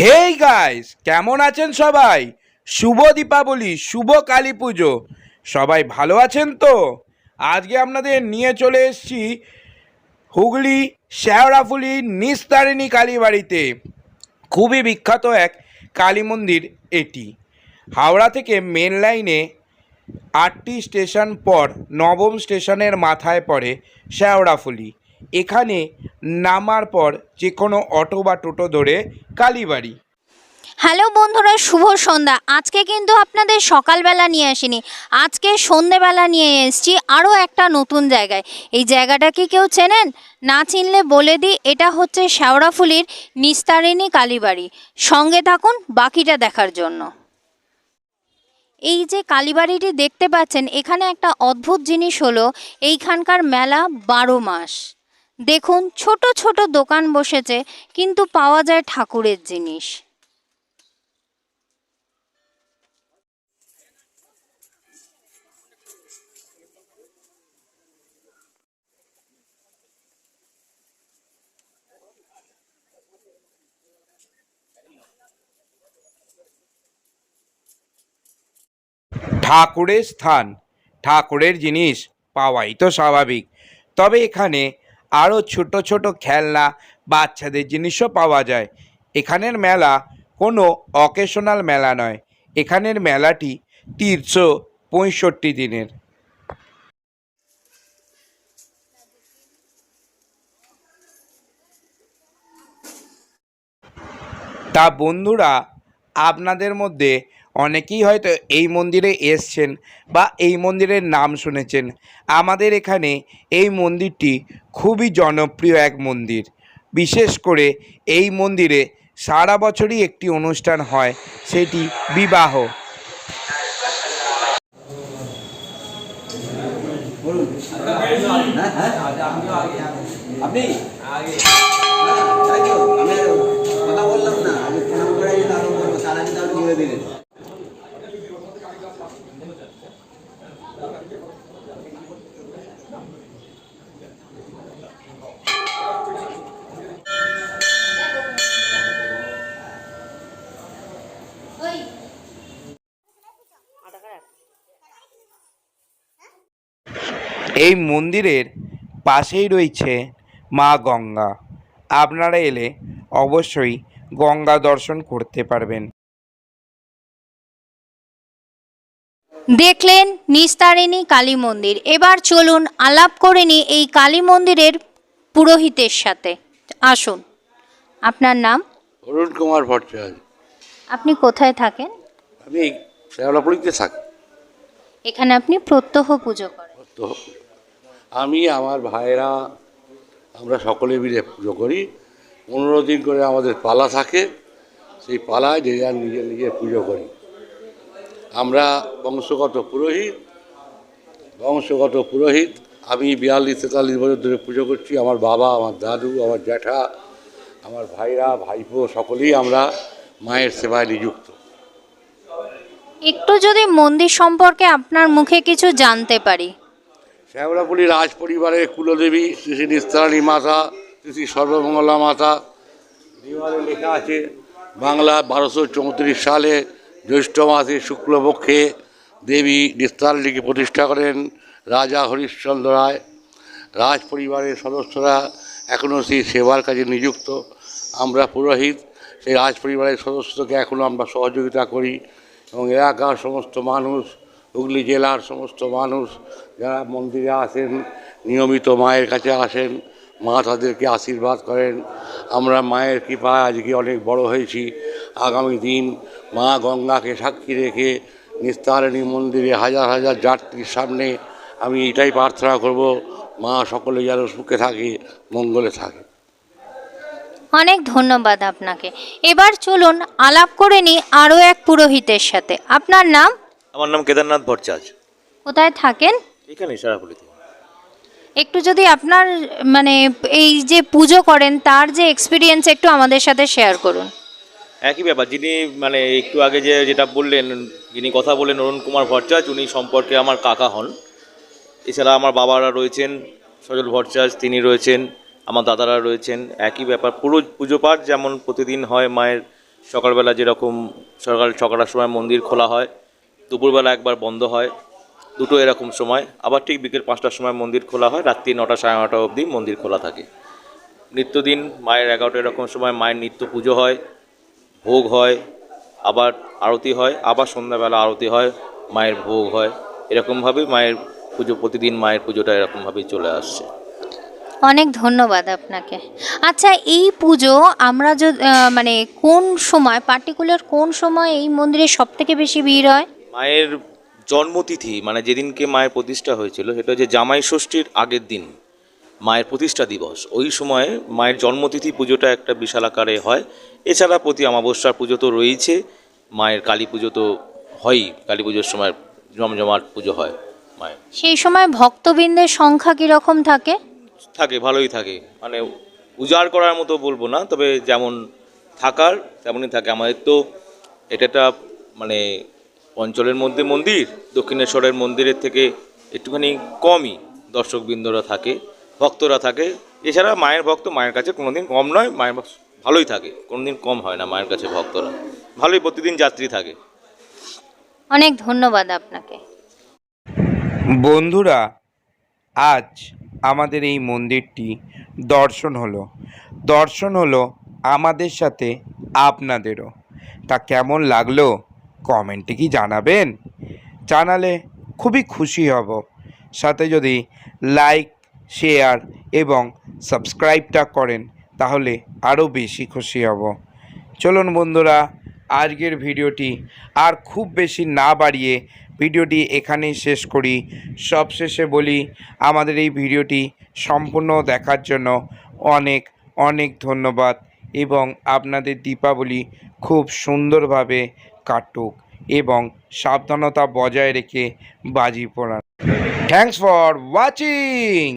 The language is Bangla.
হেই গাইস, কেমন আছেন সবাই? শুভ দীপাবলি, শুভ কালী পুজো। সবাই ভালো আছেন তো? আজকে আপনাদের নিয়ে চলে এসেছি হুগলি শেওড়াফুলি নিস্তারিণী কালীবাড়িতে। খুবই বিখ্যাত এক কালী মন্দির এটি। হাওড়া থেকে মেন লাইনে 8টি স্টেশন পর নবম স্টেশনের মাথায় পড়ে শেওড়াফুলি। এখানে নামার পর যে কোনো অটো বা টোটো ধরে কালীবাড়ি। হ্যালো বন্ধুরা, শুভ সন্ধ্যা। আজকে কিন্তু আপনাদের সকালবেলা নিয়ে আসিনি, আজকে সন্ধেবেলা নিয়ে এসেছি আরও একটা নতুন জায়গায়। এই জায়গাটা কি কেউ চেনেন? না চিনলে বলে দিই, এটা হচ্ছে শেওড়াফুলির নিস্তারিণী কালীবাড়ি। সঙ্গে থাকুন বাকিটা দেখার জন্য। এই যে কালীবাড়িটি দেখতে পাচ্ছেন, এখানে একটা অদ্ভুত জিনিস হলো এইখানকার মেলা 12 মাস। দেখুন, ছোট ছোট দোকান বসেছে, কিন্তু পাওয়া যায় ঠাকুরের জিনিস। ঠাকুরের স্থান, ঠাকুরের জিনিস পাওয়াই তো স্বাভাবিক। তবে এখানে আরও ছোট ছোট খেলনা, বাচ্চাদের জিনিসও পাওয়া যায়। এখানের মেলা কোনো অকেশনাল মেলা নয়, এখানের মেলাটি 365 দিনের। তা বন্ধুরা, আপনাদের মধ্যে অনেকেই হয়তো এই মন্দিরে এসছেন বা এই মন্দিরের নাম শুনেছেন। আমাদের এখানে এই মন্দিরটি খুবই জনপ্রিয় এক মন্দির। বিশেষ করে এই মন্দিরে সারা বছরই একটি অনুষ্ঠান হয়, সেটি বিবাহ। আপনি কথা বললাম না, আমি ফোন করে আরো বলবো, তার আগে তাহলে বলে দিলেন। এই মন্দিরের পাশেই রয়েছে মা গঙ্গা। আপনারা এলে অবশ্যই গঙ্গা দর্শন করতে পারবেন। দেখলেন নিস্তারিণী কালী মন্দির। এবার চলুন আলাপ করে নিই এই কালী মন্দিরের পুরোহিতের সাথে। আসুন, আপনার নাম? অরুণ কুমার ভট্টাচার্য। আপনি কোথায় থাকেন? আমি শেওড়াফুলিতে থাকি। এখানে আপনি প্রত্যহ পুজো করেন? তো আমি, আমার ভাইয়েরা, আমরা সকলে মিলে পুজো করি। 15 দিন করে আমাদের পালা থাকে, সেই পালায় যে যার নিজের নিজের পুজো করি। আমরা বংশগত পুরোহিত। আমি 42-43 বছর ধরে পুজো করছি। আমার বাবা, আমার দাদু, আমার জ্যাঠা, আমার ভাইরা, ভাইপো সকলেই আমরা মায়ের সেবায় নিযুক্ত। একটু যদি মন্দির সম্পর্কে আপনার মুখে কিছু জানতে পারি। শেওড়াফুলি রাজ পরিবারের কুলদেবী শ্রী শ্রী নিস্তারিণী মাতা, শ্রী শ্রী সর্বমঙ্গলা মাতা। দেওয়ালে লেখা আছে, বাংলা 1234 সালে জ্যৈষ্ঠ মাসে শুক্লপক্ষে দেবী নিস্তারিণীকে প্রতিষ্ঠা করেন রাজা হরিশ্চন্দ্র রায়। রাজ পরিবারের সদস্যরা এখনও সেই সেবার কাজে নিযুক্ত। আমরা পুরোহিত, সেই রাজ পরিবারের সদস্যকে এখনও আমরা সহযোগিতা করি, এবং এলাকার সমস্ত মানুষ, হুগলি জেলার সমস্ত মানুষ যারা মন্দিরে আসেন, নিয়মিত মায়ের কাছে আসেন, মা তাদেরকে আশীর্বাদ করেন। আমরা মায়ের কৃপায় আজকে অনেক বড় হয়েছি। আগামী দিন মা গঙ্গাকে সাক্ষী রেখে নিস্তারিণী মন্দিরে হাজার হাজার যাত্রীর সামনে আমি এটাই প্রার্থনা করব, মা সকলে যেন সুখে থাকে, মঙ্গলে থাকে। অনেক ধন্যবাদ আপনাকে। এবার চলুন আলাপ করে নিই আরও এক পুরোহিতের সাথে। আপনার নাম? আমার নাম কেদারনাথ ভট্টাচার্য। কোথায় থাকেন? এখানে শেওড়াফুলিতে। একটু যদি আপনার এই যে পুজো করেন তার যে এক্সপিরিয়েন্স একটু আমাদের সাথে শেয়ার করুন। একই ব্যাপার, যিনি একটু আগে যেটা বললেন, যিনি কথা বললেন অরুণ কুমার ভট্টাচার্য, উনি সম্পর্কে আমার কাকা হন। এছাড়া আমার বাবারা রয়েছেন, সজল ভট্টাচার্য, তিনি রয়েছেন, আমার দাদারা রয়েছেন। একই ব্যাপার, পুরো পুজো পাঠ যেমন প্রতিদিন হয় মায়ের সকালবেলা যেরকম সকাল ছটার সময় মন্দির খোলা হয়, দুপুরবেলা একবার বন্ধ হয়, দুটো এরকম সময়, আবার ঠিক বিকেল 5টার সময় মন্দির খোলা হয়, রাত্রি 9টা 9:30 অবধি মন্দির খোলা থাকে। নিত্যদিন মায়ের 11টা এরকম সময় মায়ের নিত্য পুজো হয়, ভোগ হয়, আবার আরতি হয়, আবার সন্ধ্যাবেলা আরতি হয়, মায়ের ভোগ হয়। এরকমভাবেই মায়ের পুজো, প্রতিদিন মায়ের পুজোটা এরকমভাবেই চলে আসছে। অনেক ধন্যবাদ আপনাকে। আচ্ছা, এই পুজো আমরা মানে কোন সময়, পার্টিকুলার কোন সময় এই মন্দিরে সব থেকে বেশি ভিড় হয়? মায়ের জন্মতিথি মানে যেদিনকে মায়ের প্রতিষ্ঠা হয়েছিল সেটা হচ্ছে জামাই ষষ্ঠীর আগের দিন, মায়ের প্রতিষ্ঠা দিবস। ওই সময়ে মায়ের জন্মতিথি পুজোটা একটা বিশাল আকারে হয়। এছাড়া প্রতি অমাবস্যার পুজো তো রয়েইছে, মায়ের কালী পুজো তো হয়ই, কালী পুজোর সময় জমজমাট পুজো হয় মায়ের। সেই সময় ভক্তবৃন্দের সংখ্যা কীরকম থাকে? থাকে, ভালোই থাকে, মানে উজাড় করার মতো বলবো না, তবে যেমন থাকার তেমনই থাকে। আমাদের তো এটা একটা মানে অঞ্চলের মধ্যে মন্দির, দক্ষিণেশ্বরের মন্দিরের থেকে একটুখানি কমই দর্শকবৃন্দরা থাকে, ভক্তরা থাকে। এছাড়া মায়ের ভক্ত মায়ের কাছে কোনোদিন কম নয়, মায়ের ভালোই থাকে, কোনোদিন কম হয় না মায়ের কাছে ভক্তরা, ভালোই প্রতিদিন যাত্রী থাকে। অনেক ধন্যবাদ আপনাকে। বন্ধুরা, আজ আমাদের এই মন্দিরটি দর্শন হলো আমাদের সাথে আপনাদেরও। তা কেমন লাগলো কমেন্টে কি জানাবেন? জানালে খুবই খুশি হব। সাথে যদি লাইক, শেয়ার এবং সাবস্ক্রাইবটা করেন তাহলে আরও বেশি খুশি হব। চলুন বন্ধুরা, আজকের ভিডিওটি আর খুব বেশি না বাড়িয়ে ভিডিওটি এখানেই শেষ করি। সবশেষে বলি, আমাদের এই ভিডিওটি সম্পূর্ণ দেখার জন্য অনেক অনেক ধন্যবাদ এবং আপনাদের দীপাবলি খুব সুন্দরভাবে কাটুক এবং সাবধানতা বজায় রেখে বাজি পোড়ান। Thanks for watching.